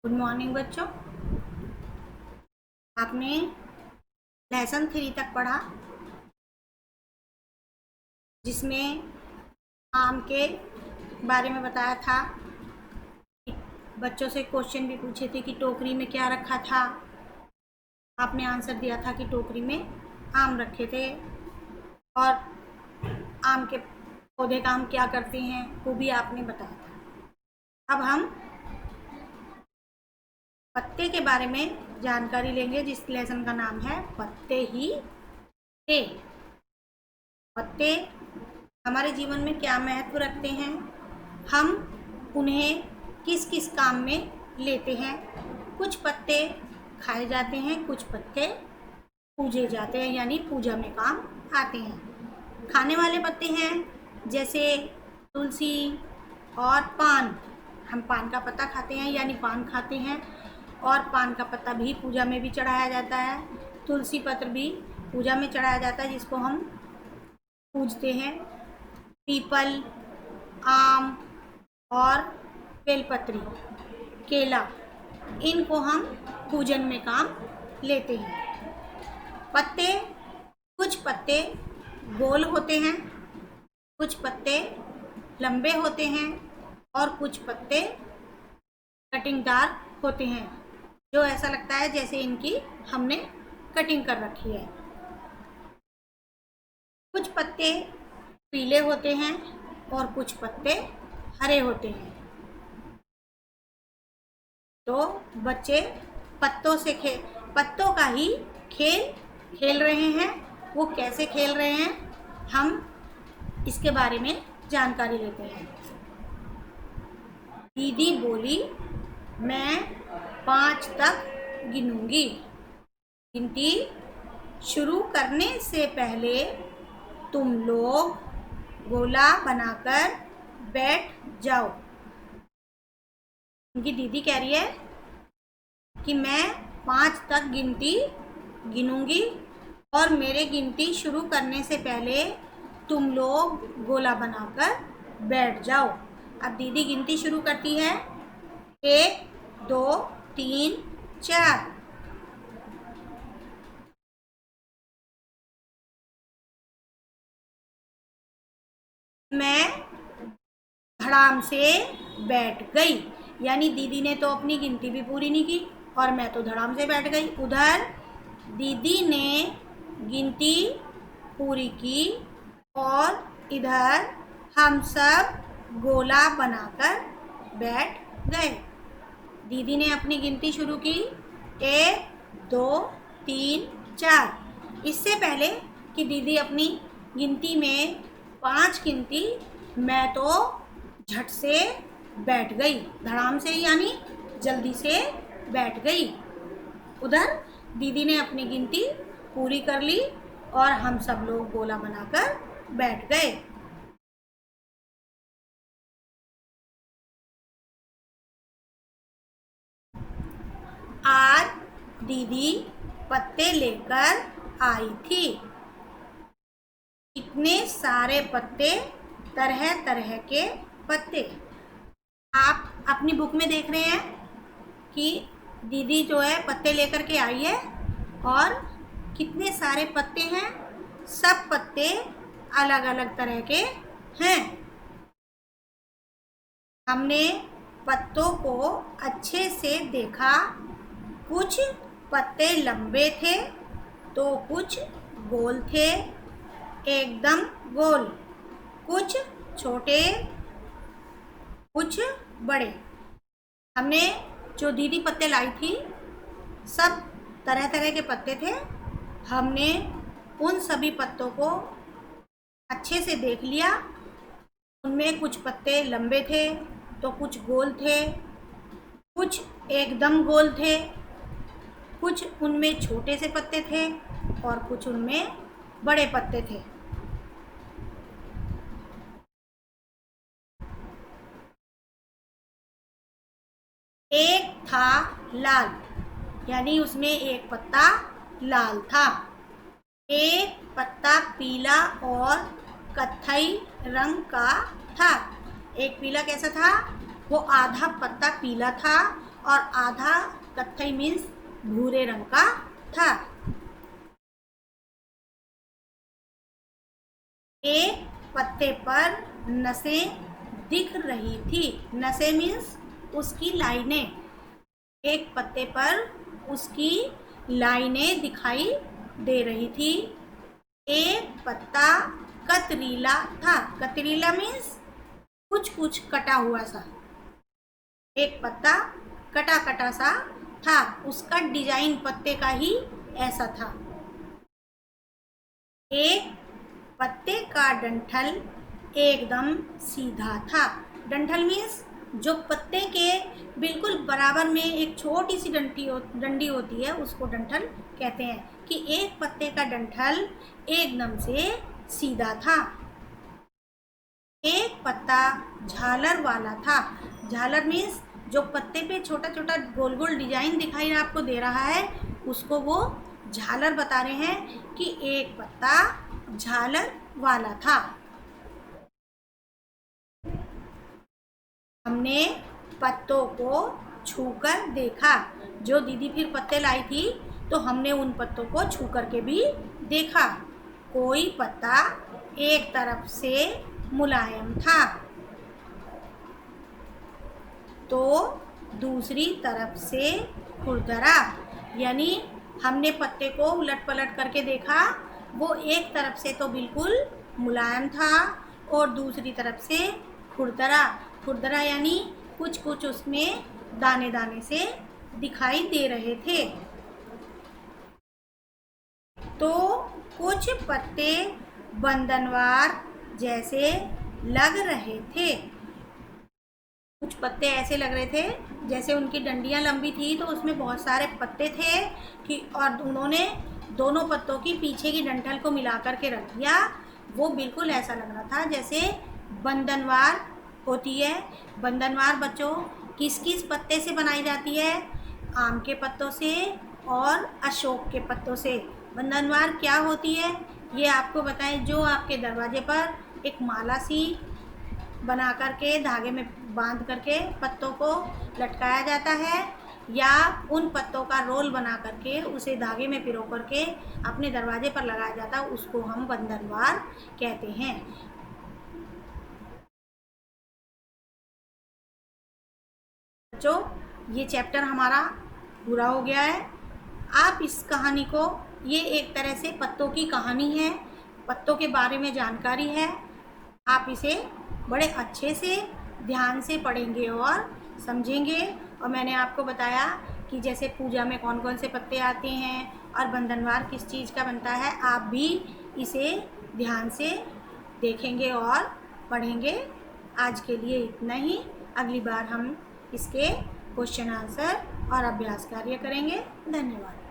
Good morning बच्चों। आपने lesson 3 तक पढ़ा, जिसमें आम के बारे में बताया था। बच्चों से क्वेश्चन भी पूछे थे कि टोकरी में क्या रखा था। आपने आंसर दिया था कि टोकरी में आम रखे थे, और आम के पौधे का हम क्या करते हैं वो भी आपने बताया था। अब हम पत्ते के बारे में जानकारी लेंगे, जिस लेसन का नाम है पत्ते ही थे। पत्ते हमारे जीवन में क्या महत्व रखते हैं, हम उन्हें किस किस काम में लेते हैं। कुछ पत्ते खाए जाते हैं, कुछ पत्ते पूजे जाते हैं, यानी पूजा में काम आते हैं। खाने वाले पत्ते हैं जैसे तुलसी और पान। हम पान का पत्ता खाते हैं, यानी पान खाते हैं, और पान का पत्ता भी पूजा में भी चढ़ाया जाता है। तुलसी पत्र भी पूजा में चढ़ाया जाता है, जिसको हम पूजते हैं। पीपल, आम और बेलपत्री, केला, इनको हम पूजन में काम लेते हैं। पत्ते, कुछ पत्ते गोल होते हैं, कुछ पत्ते लंबे होते हैं, और कुछ पत्ते कटिंगदार होते हैं, जो ऐसा लगता है जैसे इनकी हमने कटिंग कर रखी है। कुछ पत्ते पीले होते हैं और कुछ पत्ते हरे होते हैं। तो बच्चे पत्तों का ही खेल रहे हैं। वो कैसे खेल रहे हैं, हम इसके बारे में जानकारी लेते हैं। दीदी बोली, मैं 5 तक गिनूंगी। गिनती शुरू करने से पहले तुम लोग गोला बनाकर बैठ जाओ। उनकी दीदी कह रही है कि मैं 5 तक गिनती गिनूंगी, और मेरे गिनती शुरू करने से पहले तुम लोग गोला बनाकर बैठ जाओ। अब दीदी गिनती शुरू करती है। 1 2 3 4। मैं धड़ाम से बैठ गई, यानी दीदी ने तो अपनी गिनती भी पूरी नहीं की और मैं तो धड़ाम से बैठ गई। उधर दीदी ने गिनती पूरी की और इधर हम सब गोला बनाकर बैठ गए। दीदी ने अपनी गिनती शुरू की 1 2 3 4। इससे पहले कि दीदी अपनी गिनती में 5 गिनती, मैं तो झट से बैठ गई, धड़ाम से, यानी जल्दी से बैठ गई। उधर दीदी ने अपनी गिनती पूरी कर ली और हम सब लोग गोला बनाकर बैठ गए। आज दीदी पत्ते लेकर आई थी। इतने सारे पत्ते, तरह तरह के पत्ते। आप अपनी बुक में देख रहे हैं कि दीदी जो है पत्ते लेकर के आई है, और कितने सारे पत्ते हैं। सब पत्ते अलग अलग तरह के हैं। हमने पत्तों को अच्छे से देखा। कुछ पत्ते लंबे थे तो कुछ गोल थे, एकदम गोल। कुछ छोटे, कुछ बड़े। हमने जो दीदी पत्ते लाई थी, सब तरह तरह के पत्ते थे। हमने उन सभी पत्तों को अच्छे से देख लिया। उनमें कुछ पत्ते लंबे थे तो कुछ गोल थे, कुछ एकदम गोल थे, कुछ उनमें छोटे से पत्ते थे और कुछ उनमें बड़े पत्ते थे। एक था लाल, यानी उसमें एक पत्ता लाल था। एक पत्ता पीला और कत्थई रंग का था। एक पीला कैसा था, वो आधा पत्ता पीला था और आधा कत्थई मीन्स भूरे रंग का था। एक पत्ते पर नसें दिख रही थी। नसें मीन्स उसकी लाइनें। एक पत्ते पर उसकी लाइनें दिखाई दे रही थी। एक पत्ता कतरीला था। कतरीला मीन्स कुछ कुछ कटा हुआ सा। एक पत्ता कटा कटा सा था, उसका डिजाइन पत्ते का ही ऐसा था। एक पत्ते का डंठल एकदम सीधा था। डंठल मीन्स जो पत्ते के बिल्कुल बराबर में एक छोटी सी डंडी होती है, उसको डंठल कहते हैं। कि एक पत्ते का डंठल एकदम से सीधा था। एक पत्ता झालर वाला था। झालर मीन्स जो पत्ते पे छोटा छोटा गोल गोल डिजाइन दिखाई आपको दे रहा है, उसको वो झालर बता रहे हैं कि एक पत्ता झालर वाला था। हमने पत्तों को छूकर देखा। जो दीदी फिर पत्ते लाई थी, तो हमने उन पत्तों को छू करके भी देखा। कोई पत्ता एक तरफ से मुलायम था तो दूसरी तरफ से खुरदरा। यानी हमने पत्ते को उलट पलट करके देखा, वो एक तरफ से तो बिल्कुल मुलायम था और दूसरी तरफ से खुरदरा। खुरदरा यानी कुछ कुछ उसमें दाने दाने से दिखाई दे रहे थे। तो कुछ पत्ते बंधनवार जैसे लग रहे थे। कुछ पत्ते ऐसे लग रहे थे जैसे उनकी डंडियां लंबी थी, तो उसमें बहुत सारे पत्ते थे कि और उन्होंने दोनों पत्तों की पीछे की डंठल को मिला करके रख दिया। वो बिल्कुल ऐसा लग रहा था जैसे बंधनवार होती है। बंधनवार बच्चों किस किस पत्ते से बनाई जाती है? आम के पत्तों से और अशोक के पत्तों से। बंधनवार क्या होती है ये आपको बताएं। जो आपके दरवाजे पर एक माला सी बना करके धागे में बांध करके पत्तों को लटकाया जाता है, या उन पत्तों का रोल बना करके उसे धागे में पिरो करके अपने दरवाजे पर लगाया जाता है, उसको हम बंधनवार कहते हैं। बच्चों ये चैप्टर हमारा पूरा हो गया है। आप इस कहानी को, ये एक तरह से पत्तों की कहानी है, पत्तों के बारे में जानकारी है। आप इसे बड़े अच्छे से ध्यान से पढ़ेंगे और समझेंगे। और मैंने आपको बताया कि जैसे पूजा में कौन कौन से पत्ते आते हैं और बंधनवार किस चीज़ का बनता है। आप भी इसे ध्यान से देखेंगे और पढ़ेंगे। आज के लिए इतना ही। अगली बार हम इसके क्वेश्चन आंसर और अभ्यास कार्य करेंगे। धन्यवाद।